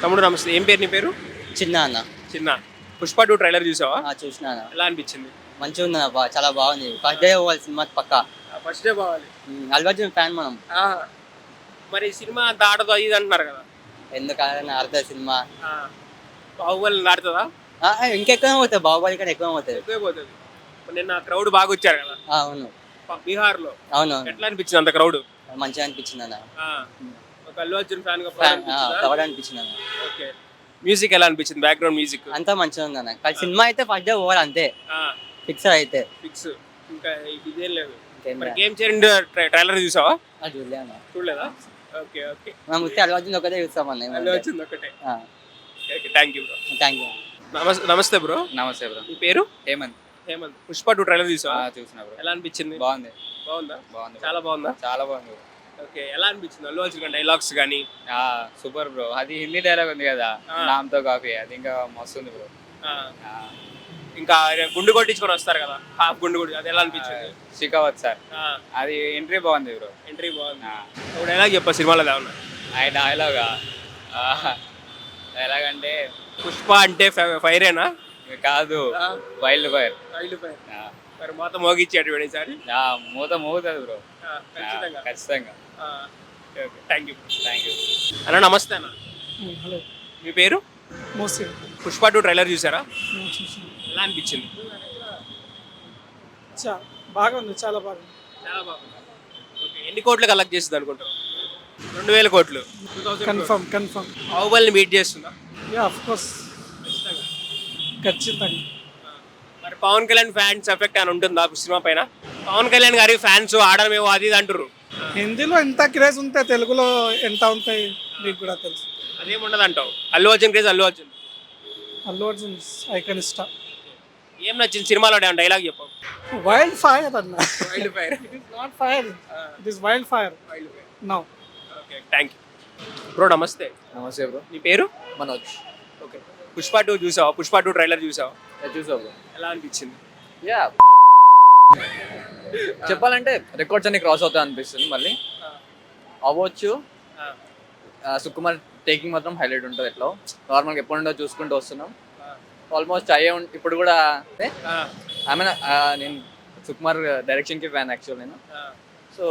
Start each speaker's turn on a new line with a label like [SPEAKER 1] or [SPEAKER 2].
[SPEAKER 1] తమ్ముడు నమస్తే. ఏం పేరు నీ పేరు?
[SPEAKER 2] చిన్న అన్న.
[SPEAKER 1] చిన్న. పుష్ప 2 ట్రైలర్ చూసావా?
[SPEAKER 2] చూసినా అన్న.
[SPEAKER 1] ఎలా అనిపించింది?
[SPEAKER 2] మంచిగా ఉంది అన్న, చాలా బాగుంది. ఫస్ట్ డే పోవాలి సినిమాకి పక్కా.
[SPEAKER 1] ఫస్ట్ డే బావాలి.
[SPEAKER 2] అల్లు అర్జున్ ఫ్యాన్ మనం.
[SPEAKER 1] మరి సినిమా అంత ఆడదు అది ఇది అంటున్నారు కదా,
[SPEAKER 2] ఎందుకన్నా అర్థం సినిమా.
[SPEAKER 1] బాహుబలి ఆడుతుందా?
[SPEAKER 2] ఇంకెక్కువ పోతుంది, బాహుబలి కంటే ఎక్కువ పోతుంది.
[SPEAKER 1] ఎక్కువ పోతుంది. నిన్న క్రౌడ్ బాగా వచ్చారు కదా.
[SPEAKER 2] అవును
[SPEAKER 1] బీహార్ లో.
[SPEAKER 2] అవును.
[SPEAKER 1] ఎట్లా అనిపించింది అంత క్రౌడ్?
[SPEAKER 2] మంచిగా అనిపించింది అన్న.
[SPEAKER 1] ఒక అల్లు అర్జున్ ఫ్యాన్ గా
[SPEAKER 2] ప్రౌడ్ అనిపించింది అన్న.
[SPEAKER 1] ఓకే. మ్యూజిక్ ఎలా అనిపించింది? బ్యాక్గ్రౌండ్ మ్యూజిక్
[SPEAKER 2] అంతా మంచిగా ఉంది అన్న. కానీ సినిమా అయితే ఫస్ట్ డే పోవాలి అంతే, ఫిక్స్ అయితే
[SPEAKER 1] ఫిక్స్. ఇంకా ఇదేం లేదు. మరి గేమ్ చేంజర్ ట్రైలర్ చూసావా?
[SPEAKER 2] చూడలే అన్న.
[SPEAKER 1] చూడలేదా? Okay okay.
[SPEAKER 2] మనం ముత్తి అల్లు అర్జున్ ఒకటే చూస్తామన్న.
[SPEAKER 1] అల్లు అర్జున్ ఒకటే. Okay, thank you bro.
[SPEAKER 2] Thank you.
[SPEAKER 1] నమస్తే బ్రో.
[SPEAKER 3] నమస్తే బ్రో.
[SPEAKER 1] మీ పేరు?
[SPEAKER 3] హేమంత్.
[SPEAKER 1] హేమంత్. పుష్ప 2 ట్రైలర్ చూసావా?
[SPEAKER 3] చూసినా బ్రో.
[SPEAKER 1] ఎలా అనిపించింది?
[SPEAKER 3] బాగుంది.
[SPEAKER 1] బాగుందా?
[SPEAKER 3] బాగుంది.
[SPEAKER 1] చాలా బాగుందా?
[SPEAKER 3] చాలా బాగుంది.
[SPEAKER 1] ఓకే. ఎలా అనిపించింది అల్లు అర్జున్ డైలాగ్స్ కానీ?
[SPEAKER 3] Super bro. అది హిందీ డైలాగ్ ఉంది కదా, నామ్తో కాఫీ, అది ఇంకా మస్తు ఉంది బ్రో.
[SPEAKER 1] ఇంకా గుండు కొట్టించుకొని వస్తారు కదా, హాఫ్ గుండు కొట్టి, అది ఎలా అనిపించింది?
[SPEAKER 3] షికావత్ సార్, అది ఎంట్రీ బాగుంది బ్రో.
[SPEAKER 1] ఎంట్రీ బాగుంది. ఒక డైలాగ్ చెప్పా సినిమాలో ఏమన్నా?
[SPEAKER 3] ఆ డైలాగ్ అంటే
[SPEAKER 1] పుష్ప అంటే ఫైరేనా?
[SPEAKER 3] కాదు, వైల్డ్ ఫైర్.
[SPEAKER 1] Wild fire. మరి మొత్తం మోగిచ్చాడు ఈసారి.
[SPEAKER 3] మూత మోగుతుంది బ్రో.
[SPEAKER 1] ఖచ్చితంగా.
[SPEAKER 3] ఖచ్చితంగా.
[SPEAKER 1] Thank you.
[SPEAKER 3] థ్యాంక్ యూ
[SPEAKER 1] అన్న. నమస్తే అన్న.
[SPEAKER 4] హలో,
[SPEAKER 1] మీ పేరు?
[SPEAKER 4] మోసే.
[SPEAKER 1] పుష్ప 2 ట్రైలర్ చూసారా? ఎలా అనిపించింది?
[SPEAKER 4] బాగా ఉంది, చాలా బాగుంది.
[SPEAKER 1] చాలా బాగుంది. ఓకే. ఎన్ని కోట్లు కలెక్ట్ చేస్తుంది అనుకుంటారు? 2000 కోట్లు.
[SPEAKER 4] కన్ఫర్మ్.
[SPEAKER 1] బాహుబలిని బీట్ చేస్తుందా?
[SPEAKER 4] యా, ఆఫ్ కోర్స్, ఖచ్చితంగా.
[SPEAKER 1] మరి పవన్ కళ్యాణ్ ఫ్యాన్స్ ఎఫెక్ట్ అని ఉంటుందా సినిమా పైన? పవన్ కళ్యాణ్ గారి ఫ్యాన్స్ ఆడమేమో అది ఇది అంటారు.
[SPEAKER 4] హిందీలో ఎంత క్రేజ్ ఉంటే తెలుగులో ఎంత ఉంటాయి నీకు కూడా తెలుసు.
[SPEAKER 1] అదేముండదు అంటావు. Allu Arjun craze Allu Arjun.
[SPEAKER 4] Allu Arjun icon star.
[SPEAKER 1] ఏం నచ్చింది సినిమాలో? డైలాగ్ చెప్పు.
[SPEAKER 4] వైల్డ్ ఫైర్ అన్న.
[SPEAKER 1] Wild fire.
[SPEAKER 4] It is not fire, it is wild fire now.
[SPEAKER 1] Okay, thank you bro. నమస్తే.
[SPEAKER 3] నమస్తే బ్రో.
[SPEAKER 1] నీ పేరు?
[SPEAKER 3] మనోజ్.
[SPEAKER 1] ఓకే. పుష్ప 2 చూసావా? పుష్ప 2 ట్రైలర్ చూసావా?
[SPEAKER 3] చూసా బ్రో.
[SPEAKER 1] ఎలా అనిపించింది?
[SPEAKER 3] యా, చెప్పాలంటే రికార్డ్స్ అన్ని క్రాస్ అవుతాయి అనిపిస్తుంది. మళ్ళీ అవ్వచ్చు. సుకుమార్ టేకింగ్ మాత్రం హైలైట్ ఉంటుంది. ఎట్లా నార్మల్గా ఎప్పుడు నుండో చూసుకుంటూ వస్తున్నాం. ఆల్మోస్ట్ అయ్యే ఇప్పుడు కూడా నేను సుకుమార్ డైరెక్షన్కి ఫ్యాన్ యాక్చువల్ నేను. సో